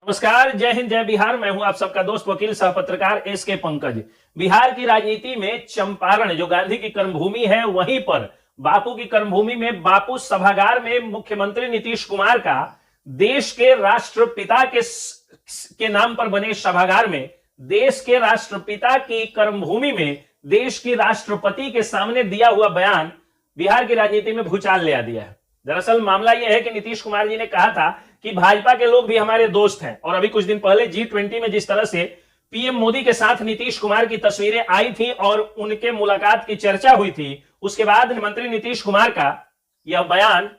नमस्कार, जय हिंद, जय बिहार। मैं हूं आप सबका दोस्त वकील सह पत्रकार एस के पंकज। बिहार की राजनीति में चंपारण जो गांधी की कर्मभूमि है, वहीं पर बापू की कर्मभूमि में बापू सभागार में मुख्यमंत्री नीतीश कुमार का देश के राष्ट्रपिता के नाम पर बने सभागार में, देश के राष्ट्रपिता की कर्मभूमि में देश की राष्ट्रपति के सामने दिया हुआ बयान बिहार की राजनीति में भूचाल ले आ दिया है। दरअसल मामला यह है कि नीतीश कुमार जी ने कहा था कि भाजपा के लोग भी हमारे दोस्त हैं, और अभी कुछ दिन पहले G20 में जिस तरह से पीएम मोदी के साथ नीतीश कुमार की तस्वीरें आई थी और उनके मुलाकात की चर्चा हुई थी, उसके बाद मंत्री नीतीश कुमार का यह बयान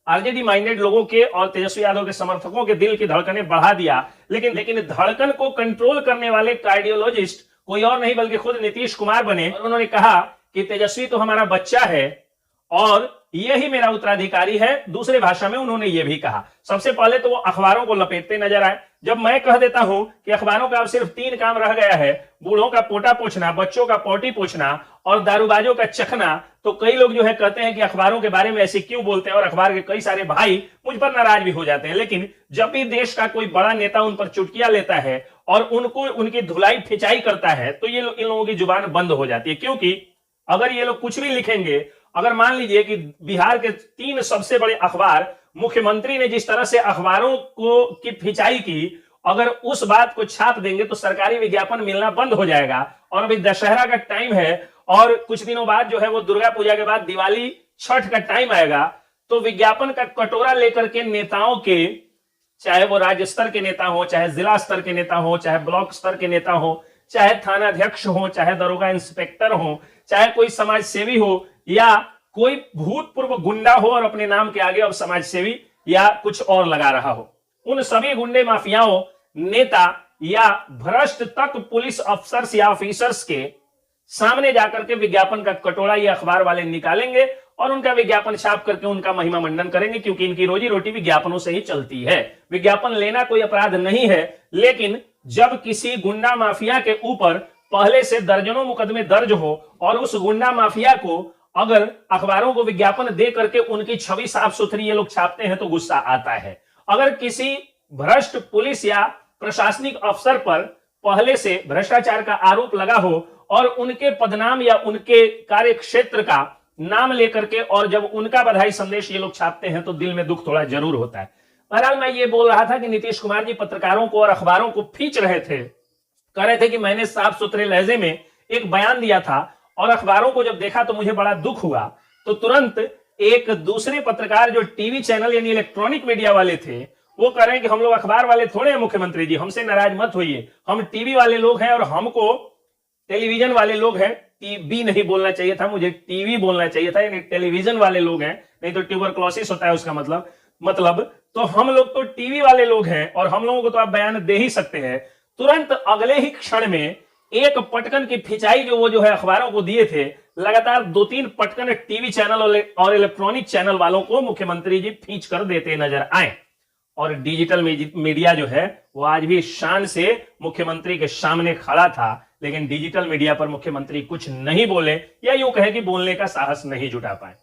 आरजेडी माइंडेड लोगों के और तेजस्वी यादव के समर्थकों के दिल की धड़कनें बढ़ा दिया। लेकिन धड़कन को कंट्रोल करने वाले कार्डियोलॉजिस्ट कोई और नहीं बल्कि खुद नीतीश कुमार बने, और उन्होंने कहा कि तेजस्वी तो हमारा बच्चा है और यही मेरा उत्तराधिकारी है। दूसरे भाषा में उन्होंने यह भी कहा। सबसे पहले तो वो अखबारों को लपेटते नजर आए। जब मैं कह देता हूं कि अखबारों का अब सिर्फ 3 काम रह गया है, बूढ़ों का पोटा पोछना, बच्चों का पोटी पोछना और दारूबाजों का चखना, तो कई लोग जो है कहते हैं कि अखबारों के बारे में ऐसे क्यों बोलते हैं, और अखबार के कई सारे भाई मुझ पर नाराज भी हो जाते हैं। लेकिन जब भी देश का कोई बड़ा नेता उन पर चुटकियां लेता है और उनको उनकी धुलाई फिचाई करता है, तो ये इन लोगों की जुबान बंद हो जाती है। क्योंकि अगर ये लोग कुछ भी लिखेंगे, अगर मान लीजिए कि बिहार के 3 सबसे बड़े अखबार, मुख्यमंत्री ने जिस तरह से अखबारों को की फिचाई की, अगर उस बात को छाप देंगे तो सरकारी विज्ञापन मिलना बंद हो जाएगा। और अभी दशहरा का टाइम है और कुछ दिनों बाद जो है वो दुर्गा पूजा के बाद दिवाली छठ का टाइम आएगा, तो विज्ञापन का कटोरा लेकर के नेताओं के, चाहे वो राज्य स्तर के नेता हो, चाहे जिला स्तर के नेता हो, चाहे ब्लॉक स्तर के नेता हो, चाहे थानाध्यक्ष हो, चाहे दरोगा इंस्पेक्टर हो, चाहे कोई समाज सेवी हो, या कोई भूतपूर्व गुंडा हो और अपने नाम के आगे अब समाज सेवी या कुछ और लगा रहा हो, उन सभी गुंडे माफियाओं, नेता या भ्रष्ट तक पुलिस अफसर्स या ऑफिसर्स के सामने जाकर के विज्ञापन का कटोरा ये अखबार वाले निकालेंगे और उनका विज्ञापन छाप करके उनका महिमा मंडन करेंगे। क्योंकि इनकी रोजी रोटी विज्ञापनों से ही चलती है। विज्ञापन लेना कोई अपराध नहीं है, लेकिन जब किसी गुंडा माफिया के ऊपर पहले से दर्जनों मुकदमे दर्ज हो और उस गुंडा माफिया को अगर अखबारों को विज्ञापन दे करके उनकी छवि साफ सुथरी ये लोग छापते हैं तो गुस्सा आता है। अगर किसी भ्रष्ट पुलिस या प्रशासनिक अफसर पर पहले से भ्रष्टाचार का आरोप लगा हो और उनके पदनाम या उनके कार्य क्षेत्र का नाम लेकर के और जब उनका बधाई संदेश ये लोग छापते हैं तो दिल में दुख थोड़ा जरूर होता है। बहरहाल मैं ये बोल रहा था कि नीतीश कुमार जी पत्रकारों को और अखबारों को खींच रहे थे, कह रहे थे कि मैंने साफ सुथरे लहजे में एक बयान दिया था और अखबारों को जब देखा तो मुझे बड़ा दुख हुआ। तो तुरंत एक दूसरे पत्रकार जो टीवी चैनल यानी इलेक्ट्रॉनिक मीडिया वाले थे, वो कह रहे हैं कि हम लोग अखबार वाले थोड़े हैं मुख्यमंत्री जी, हमसे नाराज मत होइए, हम टीवी वाले लोग हैं और हमको टेलीविजन वाले लोग हैं। टीवी नहीं बोलना चाहिए था, मुझे टीवी बोलना चाहिए था, यानी टेलीविजन वाले लोग हैं, नहीं तो ट्यूबरक्लोसिस होता है उसका मतलब तो हम लोग तो टीवी वाले लोग हैं और हम लोगों को तो आप बयान दे ही सकते हैं। तुरंत अगले ही क्षण में एक पटकन की फिचाई जो है अखबारों को दिए थे, लगातार 2-3 पटकन टीवी चैनल और इलेक्ट्रॉनिक चैनल वालों को मुख्यमंत्री जी खींच कर देते नजर आए। और डिजिटल मीडिया जो है वो आज भी शान से मुख्यमंत्री के सामने खड़ा था, लेकिन डिजिटल मीडिया पर मुख्यमंत्री कुछ नहीं बोले, या यूं कहे कि बोलने का साहस नहीं जुटा पाए।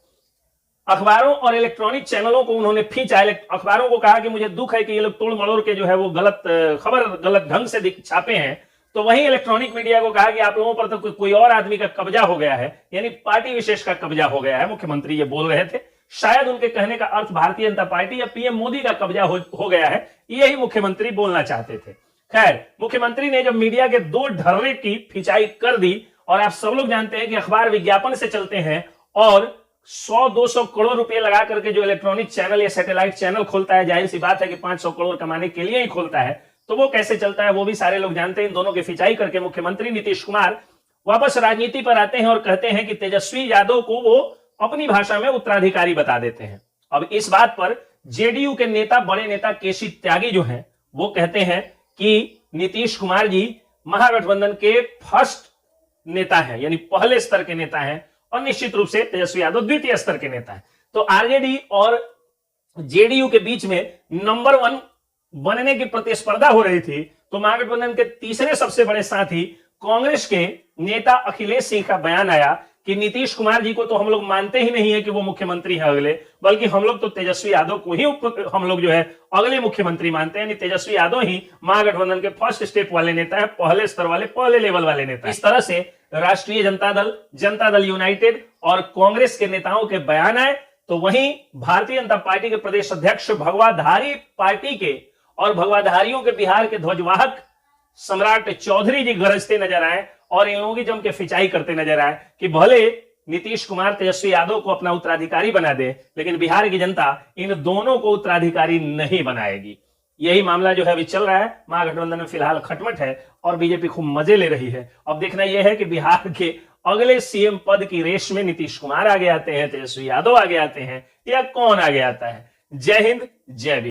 अखबारों और इलेक्ट्रॉनिक चैनलों को उन्होंने खींचा। अखबारों को कहा कि मुझे दुख है कि ये लोग तोड़ मड़ोड़ के जो है वो गलत खबर गलत ढंग से छापे हैं। तो वहीं इलेक्ट्रॉनिक मीडिया को कहा कि आप लोगों पर तो कोई और आदमी का कब्जा हो गया है, यानी पार्टी विशेष का कब्जा हो गया है। मुख्यमंत्री ये बोल रहे थे, शायद उनके कहने का अर्थ भारतीय जनता पार्टी या पीएम मोदी का कब्जा हो गया है, यही मुख्यमंत्री बोलना चाहते थे। खैर, मुख्यमंत्री ने जब मीडिया के 2 ढर्रे की फिचाई कर दी, और आप सब लोग जानते हैं कि अखबार विज्ञापन से चलते हैं और 100-200 करोड़ रुपए लगा करके जो इलेक्ट्रॉनिक चैनल या सैटेलाइट चैनल खोलता है, जाहिर सी बात है कि 500 करोड़ कमाने के लिए ही खोलता है, तो वो कैसे चलता है वो भी सारे लोग जानते हैं। इन दोनों की फिचाई करके मुख्यमंत्री नीतीश कुमार वापस राजनीति पर आते हैं और कहते हैं कि तेजस्वी यादव को वो अपनी भाषा में उत्तराधिकारी बता देते हैं। अब इस बात पर जेडीयू के नेता, बड़े नेता केसी त्यागी जो हैं, वो कहते हैं कि नीतीश कुमार जी महागठबंधन के फर्स्ट नेता हैं, यानी पहले स्तर के नेता हैं, और निश्चित रूप से तेजस्वी यादव द्वितीय स्तर के नेता हैं। तो आरजेडी और जेडीयू के बीच में नंबर 1 बनने की प्रतिस्पर्धा हो रही थी, तो महागठबंधन के तीसरे सबसे बड़े साथी कांग्रेस के नेता अखिलेश सिंह का बयान आया कि नीतीश कुमार जी को तो हम लोग मानते ही नहीं है कि वो मुख्यमंत्री है अगले, बल्कि हम लोग तो तेजस्वी यादव को ही हम लोग जो है अगले मुख्यमंत्री मानते हैं। तेजस्वी यादव ही महागठबंधन के फर्स्ट स्टेप वाले नेता है, पहले स्तर वाले, पहले लेवल वाले नेता। इस तरह से राष्ट्रीय जनता दल यूनाइटेड और कांग्रेस के नेताओं के बयान आए, तो वहीं भारतीय जनता पार्टी के प्रदेश अध्यक्ष भगवाधारी पार्टी के और भगवाधारियों के बिहार के ध्वजवाहक सम्राट चौधरी जी गरजते नजर आए और इन लोगों की जम के फिचाई करते नजर आए कि भले नीतीश कुमार तेजस्वी यादव को अपना उत्तराधिकारी बना दे, लेकिन बिहार की जनता इन दोनों को उत्तराधिकारी नहीं बनाएगी। यही मामला जो है अभी चल रहा है। महागठबंधन में फिलहाल खटमट है और बीजेपी खूब मजे ले रही है। अब देखना यह है कि बिहार के अगले सीएम पद की रेस में नीतीश कुमार आगे आते हैं, तेजस्वी यादव आगे आते हैं, या कौन आगे आता है। जय हिंद, जय बिहार।